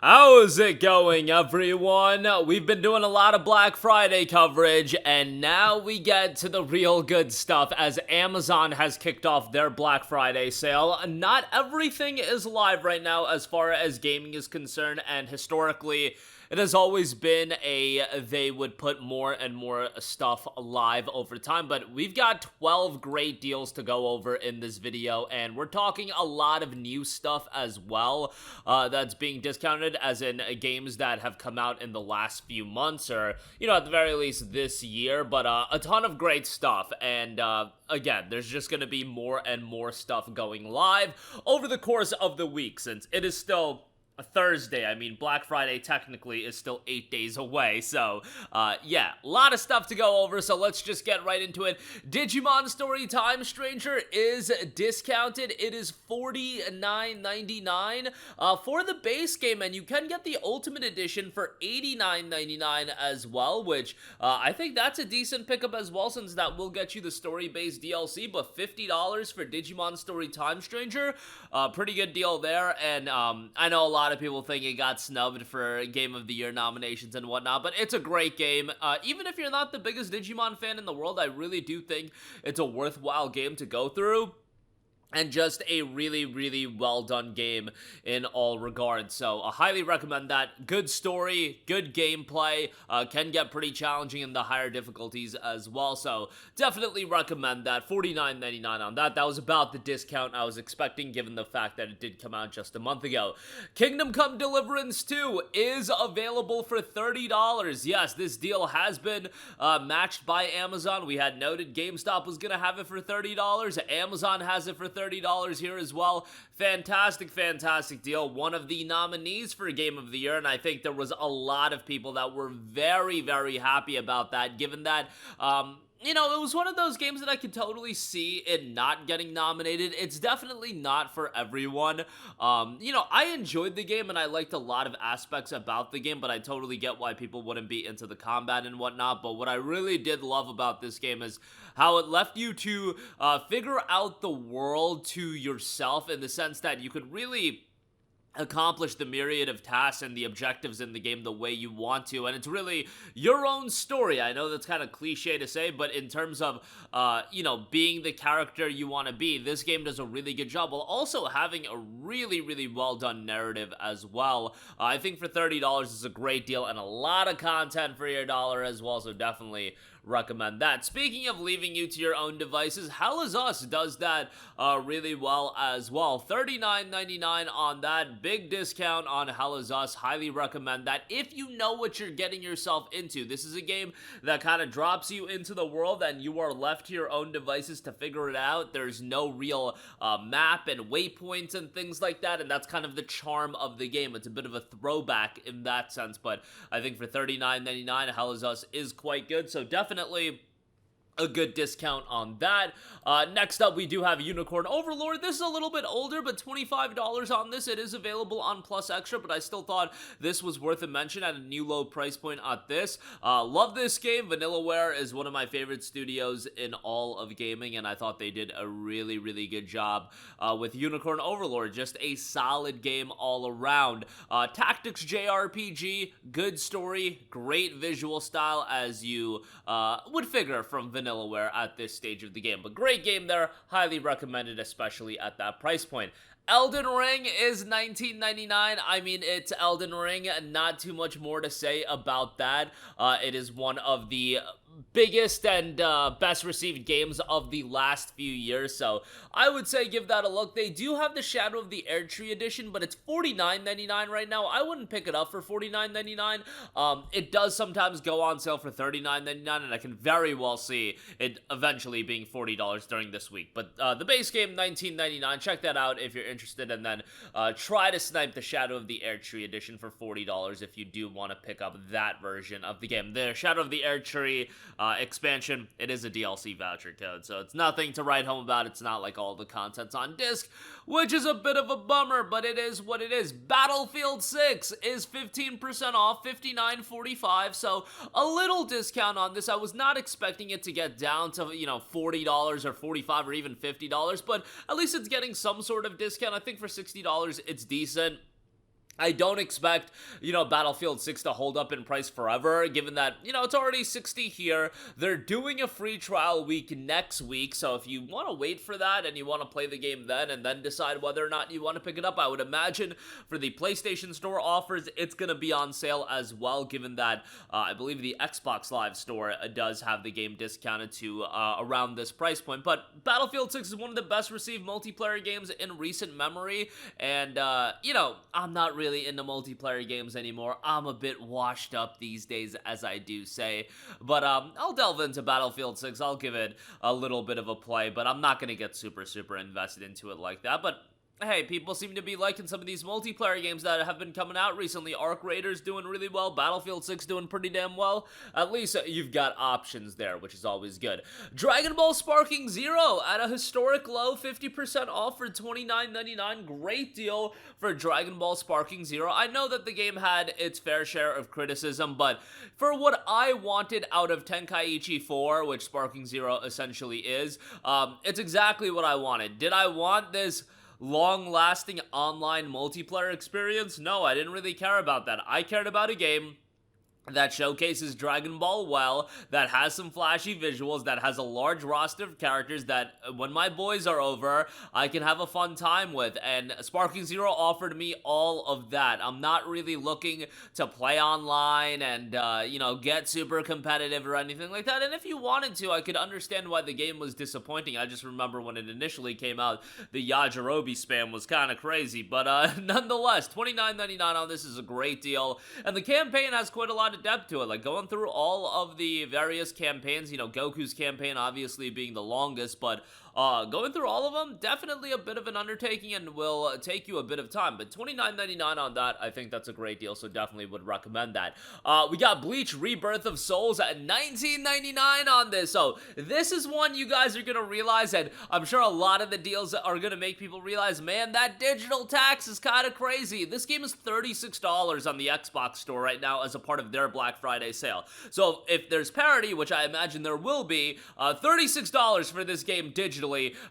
How's it going, everyone? We've been doing a lot of Black Friday coverage, and now we get to the real good stuff as Amazon has kicked off their Black Friday sale. Not everything is live right now as far as gaming is concerned, and historically, it has always been they would put more and more stuff live over time, but we've got 12 great deals to go over in this video, and we're talking a lot of new stuff as well that's being discounted, as in games that have come out in the last few months, or, you know, at the very least this year, but a ton of great stuff, and again, there's just going to be more and more stuff going live over the course of the week, since it is still a Thursday. I mean, Black Friday technically is still 8 days away, so yeah, a lot of stuff to go over, so let's just get right into it. Digimon Story Time Stranger is discounted. It is $49.99 for the base game, and you can get the Ultimate Edition for $89.99 as well, which I think that's a decent pickup as well, since that will get you the story-based DLC, but $50 for Digimon Story Time Stranger, pretty good deal there, and I know a lot of people think it got snubbed for Game of the Year nominations and whatnot, but it's a great game. Even if you're not the biggest Digimon fan in the world, I really do think it's a worthwhile game to go through. And just a really, really well done game in all regards. So I highly recommend that. Good story, good gameplay, can get pretty challenging in the higher difficulties as well. So definitely recommend that. $49.99 on that. That was about the discount I was expecting, given the fact that it did come out just a month ago. Kingdom Come Deliverance 2 is available for $30. Yes, this deal has been matched by Amazon. We had noted GameStop was going to have it for $30. Amazon has it for $30 here as well. Fantastic, fantastic deal. One of the nominees for Game of the Year, and I think there was a lot of people that were very, very happy about that, given that, you know, it was one of those games that I could totally see it not getting nominated. It's definitely not for everyone. You know, I enjoyed the game and I liked a lot of aspects about the game, but I totally get why people wouldn't be into the combat and whatnot. But what I really did love about this game is how it left you to figure out the world to yourself, in the sense that you could really accomplish the myriad of tasks and the objectives in the game the way you want to, and it's really your own story. I know that's kind of cliche to say, but in terms of you know, being the character you want to be, this game does a really good job, while also having a really, really well done narrative as well. I think for $30 is a great deal, and a lot of content for your dollar as well, so definitely recommend that. Speaking of leaving you to your own devices, Hell Is Us does that really well as well. $39.99 on that. Big discount on Hell Is Us. Highly recommend that if you know what you're getting yourself into. This is a game that kind of drops you into the world and you are left to your own devices to figure it out. There's no real map and waypoints and things like that, and that's kind of the charm of the game. It's a bit of a throwback in that sense, but I think for $39.99, Hell Is Us is quite good, so definitely a good discount on that. Next up, we do have Unicorn Overlord. This is a little bit older, but $25 on this. It is available on Plus Extra, but I still thought this was worth a mention at a new low price point at this. Love this game. Vanillaware is one of my favorite studios in all of gaming, and I thought they did a really, really good job with Unicorn Overlord. Just a solid game all around. Tactics JRPG, good story, great visual style, as you would figure from Vanillaware at this stage of the game. But great game there, highly recommended, especially at that price point. Elden Ring is $19.99. I mean, it's Elden Ring, not too much more to say about that. It is one of the biggest and best received games of the last few years, so I would say give that a look. They do have the Shadow of the Erdtree edition, but it's $49.99 right now. I wouldn't pick it up for $49.99. It does sometimes go on sale for $39.99, and I can very well see it eventually being $40 during this week. But the base game, $19.99. Check that out if you're interested, and then try to snipe the Shadow of the Erdtree edition for $40 if you do want to pick up that version of the game. The Shadow of the Erdtree expansion, it is a DLC voucher code, so it's nothing to write home about. It's not like all the content's on disc, which is a bit of a bummer, but it is what it is. Battlefield 6 is 15% off, $59.45, so a little discount on this. I was not expecting it to get down to, you know, $40 or $45 or even $50, but at least it's getting some sort of discount. I think for $60, it's decent. I don't expect, Battlefield 6 to hold up in price forever, given that, it's already 60 here. They're doing a free trial week next week, so if you want to wait for that and you want to play the game then and then decide whether or not you want to pick it up, I would imagine for the PlayStation Store offers, it's going to be on sale as well, given that I believe the Xbox Live Store does have the game discounted to around this price point. But Battlefield 6 is one of the best received multiplayer games in recent memory, and, I'm not really into multiplayer games anymore. I'm a bit washed up these days, as I do say, but I'll delve into Battlefield 6. I'll give it a little bit of a play, but I'm not going to get super invested into it like that. But hey, people seem to be liking some of these multiplayer games that have been coming out recently. Arc Raiders doing really well, Battlefield 6 doing pretty damn well. At least you've got options there, which is always good. Dragon Ball Sparking Zero at a historic low, 50% off for $29.99. Great deal for Dragon Ball Sparking Zero. I know that the game had its fair share of criticism, but for what I wanted out of Tenkaichi 4, which Sparking Zero essentially is, it's exactly what I wanted. Did I want this long-lasting online multiplayer experience? No, I didn't really care about that. I cared about a game that showcases Dragon Ball well, that has some flashy visuals, that has a large roster of characters that, when my boys are over, I can have a fun time with, and Sparking Zero offered me all of that. I'm not really looking to play online and, get super competitive or anything like that, and if you wanted to, I could understand why the game was disappointing. I just remember when it initially came out, the Yajirobe spam was kind of crazy, but nonetheless, $29.99 on this is a great deal, and the campaign has quite a lot of depth to it. Like, going through all of the various campaigns, Goku's campaign obviously being the longest, but going through all of them, definitely a bit of an undertaking and will take you a bit of time, but $29.99 on that, I think that's a great deal, so definitely would recommend that. We got Bleach Rebirth of Souls at $19.99 on this, so this is one you guys are gonna realize, and I'm sure a lot of the deals are gonna make people realize, man, that digital tax is kind of crazy. This game is $36 on the Xbox Store right now as a part of their Black Friday sale, so if there's parity, which I imagine there will be, $36 for this game digitally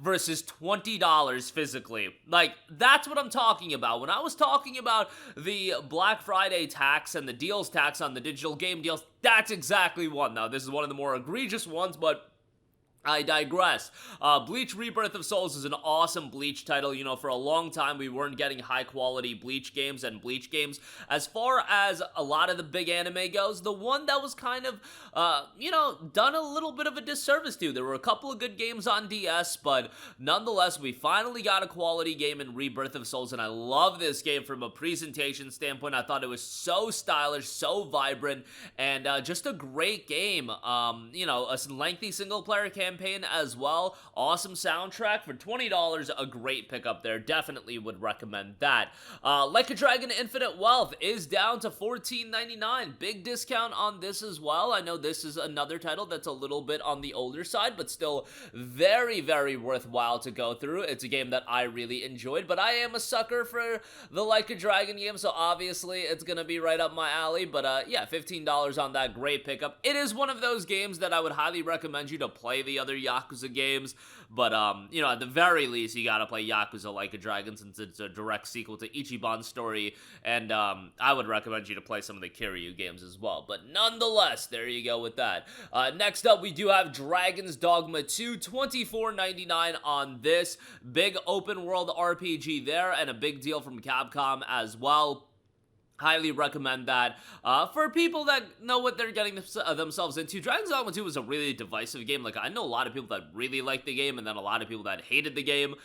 versus $20 physically. Like, that's what I'm talking about. When I was talking about the Black Friday tax and the deals tax on the digital game deals, that's exactly one. Now, this is one of the more egregious ones, but I digress. Bleach Rebirth of Souls is an awesome Bleach title. For a long time we weren't getting high-quality Bleach games and Bleach games. As far as a lot of the big anime goes, the one that was kind of, done a little bit of a disservice to. There were a couple of good games on DS, but nonetheless, we finally got a quality game in Rebirth of Souls, and I love this game from a presentation standpoint. I thought it was so stylish, so vibrant, and just a great game. A lengthy single-player campaign as well. Awesome soundtrack for $20. A great pickup there. Definitely would recommend that. Like a Dragon Infinite Wealth is down to $14.99. Big discount on this as well. I know this is another title that's a little bit on the older side, but still very, very worthwhile to go through. It's a game that I really enjoyed, but I am a sucker for the Like a Dragon game, so obviously it's gonna be right up my alley. But yeah, $15 on that. Great pickup. It is one of those games that I would highly recommend you to play the other Yakuza games, but at the very least, you gotta play Yakuza Like a Dragon, since it's a direct sequel to Ichiban's story, and I would recommend you to play some of the Kiryu games as well. But nonetheless, there you go with that. Next up, we do have Dragon's Dogma 2, $24.99 on this. Big open world RPG there, and a big deal from Capcom as well. Highly recommend that. For people that know what they're getting themselves into, Dragon's Dogma 2 was a really divisive game. Like, I know a lot of people that really liked the game, and then a lot of people that hated the game.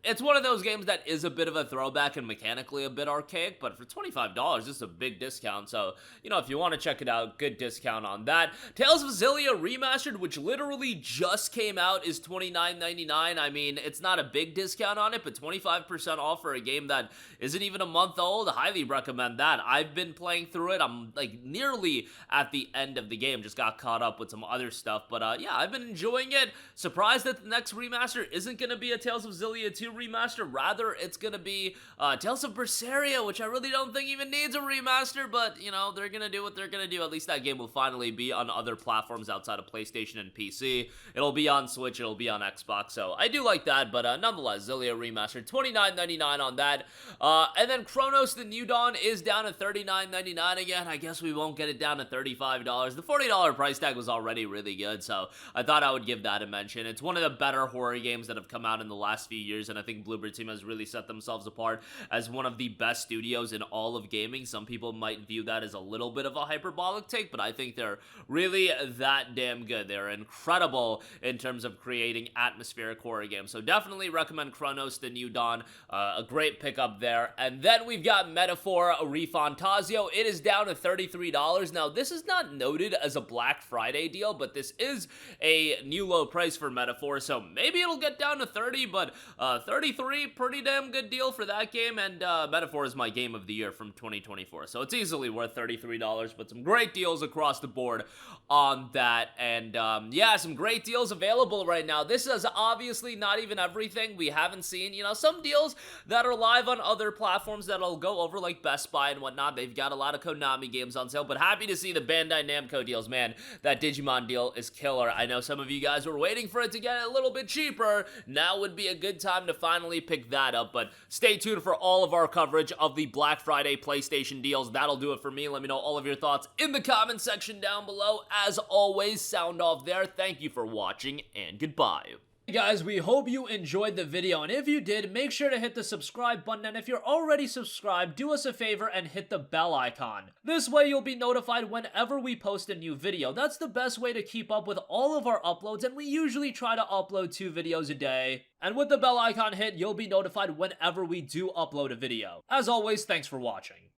It's one of those games that is a bit of a throwback and mechanically a bit archaic, but for $25, this is a big discount, so, if you want to check it out, good discount on that. Tales of XILLIA Remastered, which literally just came out, is $29.99. I mean, it's not a big discount on it, but 25% off for a game that isn't even a month old. I highly recommend that. I've been playing through it. I'm, nearly at the end of the game. Just got caught up with some other stuff, but, yeah, I've been enjoying it. Surprised that the next remaster isn't going to be a Tales of XILLIA 2 2 remaster. Rather, it's gonna be Tales of Berseria, which I really don't think even needs a remaster, but, you know, they're gonna do what they're gonna do. At least that game will finally be on other platforms outside of PlayStation and PC. It'll be on Switch, it'll be on Xbox, so I do like that, but nonetheless, XILLIA Remastered, $29.99 on that. And then Cronos, the New Dawn, is down to $39.99 again. I guess we won't get it down to $35. The $40 price tag was already really good, so I thought I would give that a mention. It's one of the better horror games that have come out in the last few years, and I think Bloober Team has really set themselves apart as one of the best studios in all of gaming. Some people might view that as a little bit of a hyperbolic take, but I think they're really that damn good. They're incredible in terms of creating atmospheric horror games, so definitely recommend Cronos, the New Dawn. A great pickup there. And then we've got Metaphor ReFantazio. It is down to $33. Now, this is not noted as a Black Friday deal, but this is a new low price for Metaphor, so maybe it'll get down to 30, but 33, pretty damn good deal for that game, and Metaphor is my game of the year from 2024, so it's easily worth $33, but some great deals across the board on that, and yeah, some great deals available right now. This is obviously not even everything. We haven't seen, you know, some deals that are live on other platforms that'll go over, like Best Buy and whatnot. They've got a lot of Konami games on sale, but happy to see the Bandai Namco deals. Man, that Digimon deal is killer. I know some of you guys were waiting for it to get a little bit cheaper. Now would be a good time to finally pick that up, but stay tuned for all of our coverage of the Black Friday PlayStation deals. That'll do it for me. Let me know all of your thoughts in the comment section down below. As always, sound off there. Thank you for watching, and goodbye. Hey guys, we hope you enjoyed the video, and if you did, make sure to hit the subscribe button, and if you're already subscribed, do us a favor and hit the bell icon. This way you'll be notified whenever we post a new video. That's the best way to keep up with all of our uploads, and we usually try to upload 2 videos a day. And with the bell icon hit, you'll be notified whenever we do upload a video. As always, thanks for watching.